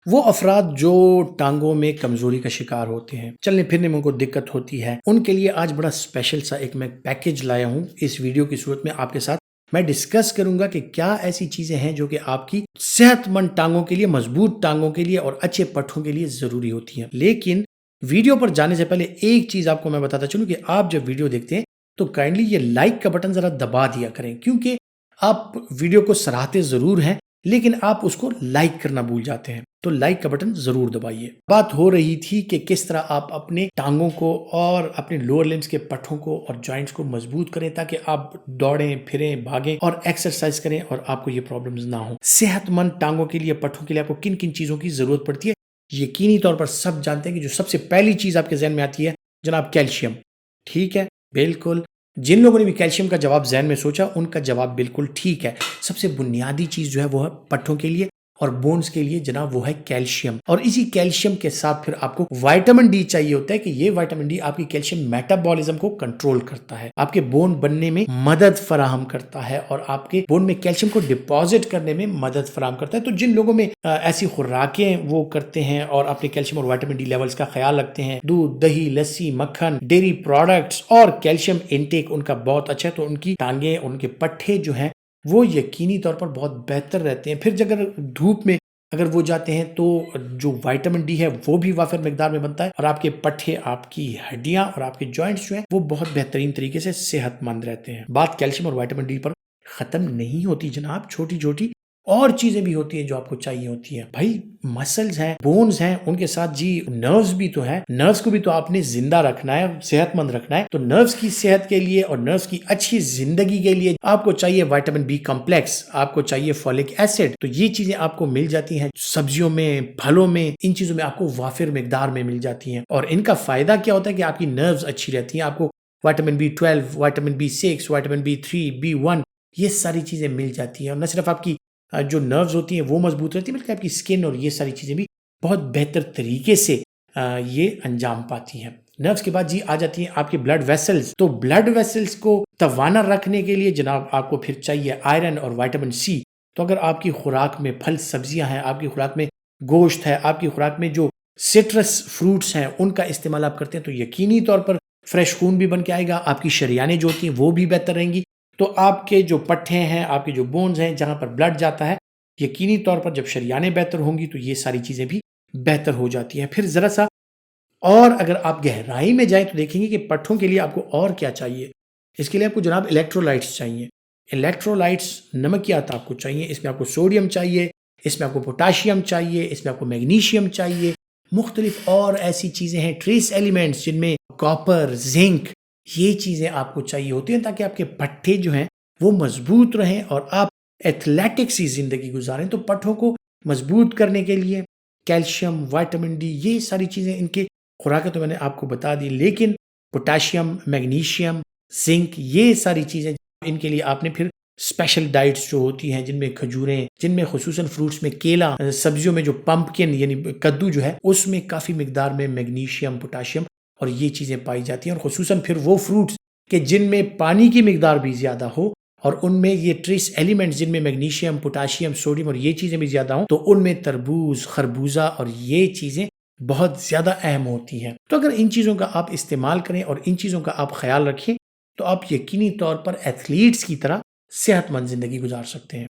वो अफराद जो टांगों में कमजोरी का शिकार होते हैं, चलने फिरने में उनको दिक्कत होती है, उनके लिए आज बड़ा स्पेशल सा एक मैं पैकेज लाया हूं। इस वीडियो की सूरत में आपके साथ मैं डिस्कस करूंगा कि क्या ऐसी चीजें हैं जो कि आपकी सेहतमंद टांगों के लिए, मजबूत टांगों के लिए और अच्छे पट्ठों के लिए जरूरी होती हैं। लेकिन वीडियो पर जाने से पहले एक चीज आपको मैं बताता चलूं कि आप जब वीडियो देखते हैं तो काइंडली ये लाइक का बटन जरा दबा दिया करें, क्योंकि आप वीडियो को सराहते जरूर हैं लेकिन आप उसको लाइक करना भूल जाते हैं। तो लाइक का बटन जरूर दबाइए। बात हो रही थी कि किस तरह आप अपने टांगों को और अपने लोअर लिम्स के पट्ठों को और जॉइंट्स को मजबूत करें ताकि आप दौड़ें, फिरें, भागें और एक्सरसाइज करें और आपको ये प्रॉब्लम्स ना हो। सेहतमंद टांगों के लिए, पट्ठों के लिए आपको किन किन चीजों की जरूरत पड़ती है, यकीनी तौर पर सब जानते हैं कि जो सबसे पहली चीज आपके जहन में आती है जनाब, कैल्शियम। ठीक है, बिल्कुल। जिन लोगों ने भी कैल्शियम का जवाब जहन में सोचा उनका जवाब बिल्कुल ठीक है। सबसे बुनियादी चीज जो है वो है पट्ठों के लिए और बोन्स के लिए जनाब, वो है कैल्शियम। और इसी कैल्शियम के साथ फिर आपको विटामिन डी चाहिए होता है कि ये विटामिन डी आपकी कैल्शियम मेटाबॉलिज्म को कंट्रोल करता है, आपके बोन बनने में मदद फराहम करता है और आपके बोन में कैल्शियम को डिपॉजिट करने में मदद फराहम करता है। तो जिन लोगों में ऐसी खुराकें वो करते हैं और अपने कैल्शियम और विटामिन डी लेवल्स का ख्याल रखते हैं, दूध, दही, लस्सी, मक्खन, डेयरी प्रोडक्ट्स और कैल्शियम इंटेक उनका बहुत अच्छा है, तो उनकी टांगे, उनके पट्ठे जो हैं वो यकीनी तौर पर बहुत बेहतर रहते हैं। फिर अगर धूप में अगर वो जाते हैं तो जो विटामिन डी है वो भी वाफिर मिकदार में बनता है और आपके पट्ठे, आपकी हड्डियां और आपके जॉइंट्स जो हैं वो बहुत बेहतरीन तरीके से सेहतमंद रहते हैं। बात कैल्शियम और विटामिन डी पर खत्म नहीं होती जनाब, छोटी छोटी और चीजें भी होती हैं जो आपको चाहिए होती है। भाई मसल्स हैं, बोन्स हैं, उनके साथ जी नर्व्स भी तो हैं। नर्व्स को भी तो आपने जिंदा रखना है, सेहतमंद रखना है। तो नर्व्स की सेहत के लिए और नर्व्स की अच्छी जिंदगी के लिए आपको चाहिए विटामिन बी कॉम्प्लेक्स, आपको चाहिए फॉलिक एसिड। तो ये चीजें आपको मिल जाती हैं सब्जियों में, फलों में, इन चीजों में आपको वाफिर मिकदार में मिल जाती हैं। और इनका फायदा क्या होता है कि आपकी नर्व्स अच्छी रहती हैं। आपको vitamin B12, vitamin B6, vitamin B3, B1 ये सारी चीजें मिल जाती हैं। और न सिर्फ आपकी जो नर्व्स होती हैं वो मजबूत रहती है बल्कि आपकी स्किन और ये सारी चीजें भी बहुत बेहतर तरीके से ये अंजाम पाती हैं। नर्व्स के बाद जी आ जाती हैं आपकी ब्लड वेसल्स। तो ब्लड वेसल्स को तवाना रखने के लिए जनाब आपको फिर चाहिए आयरन और विटामिन सी। तो अगर आपकी खुराक में फल सब्जियां हैं, आपकी खुराक में गोश्त है, आपकी खुराक में जो सिट्रस फ्रूट्स हैं उनका इस्तेमाल आप करते हैं तो यकीनी तौर पर फ्रेश खून भी बन के आएगा, आपकी शरियानें जो होती हैं वो भी बेहतर रहेंगी। तो आपके जो पट्ठे हैं, आपके जो बोन्स हैं, जहां पर ब्लड जाता है, यकीनी तौर पर जब शरियानें बेहतर होंगी तो ये सारी चीजें भी बेहतर हो जाती हैं। फिर जरा सा और अगर आप गहराई में जाएं तो देखेंगे कि पट्ठों के लिए आपको और क्या चाहिए। इसके लिए आपको जनाब इलेक्ट्रोलाइट्स चाहिए। इलेक्ट्रोलाइट्स नमक की आता आपको चाहिए। इसमें आपको सोडियम चाहिए, इसमें आपको पोटाशियम चाहिए, इसमें आपको मैग्नीशियम चाहिए, मुख्तलिफ और ऐसी चीजें हैं, ट्रेस एलिमेंट्स जिनमें कॉपर, जिंक, ये चीजें आपको चाहिए होती हैं ताकि आपके पट्ठे जो हैं वो मजबूत रहें और आप एथलेटिक सी जिंदगी गुजारें। तो पट्ठों को मजबूत करने के लिए कैल्शियम, विटामिन डी, ये सारी चीजें, इनके खुराकें तो मैंने आपको बता दी, लेकिन पोटाशियम, मैग्नीशियम, जिंक, ये सारी चीजें इनके लिए आपने फिर स्पेशल डाइट्स जो होती हैं जिनमें खजूरें, जिनमें खुसूसन फ्रूट्स में केला, सब्जियों में जो पंपकिन यानी कद्दू जो है उसमें काफी मिकदार में मैग्नीशियम, पोटाशियम और ये चीजें पाई जाती हैं। और खुसूसन फिर वो फ्रूट्स के जिनमें पानी की मिकदार भी ज्यादा हो और उनमें ये ट्रेस एलिमेंट्स जिनमें मैग्नीशियम, पोटाशियम, सोडियम और ये चीजें भी ज्यादा हो, तो उनमें तरबूज, खरबूजा और ये चीजें बहुत ज्यादा अहम होती हैं। तो अगर इन चीजों का आप इस्तेमाल करें और इन चीजों का आप ख्याल रखें तो आप यकीनी तौर पर एथलीट्स की तरह सेहतमंद जिंदगी गुजार सकते हैं।